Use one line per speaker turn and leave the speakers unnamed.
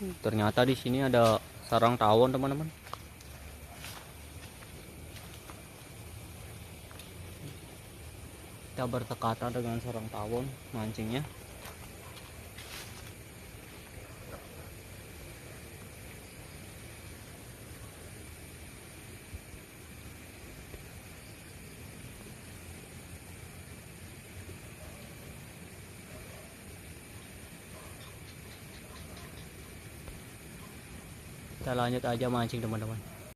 Ternyata di sini ada sarang tawon, teman-teman. Kita bertekatan dengan sarang tawon mancingnya. Kita lanjut aja mancing, teman-teman.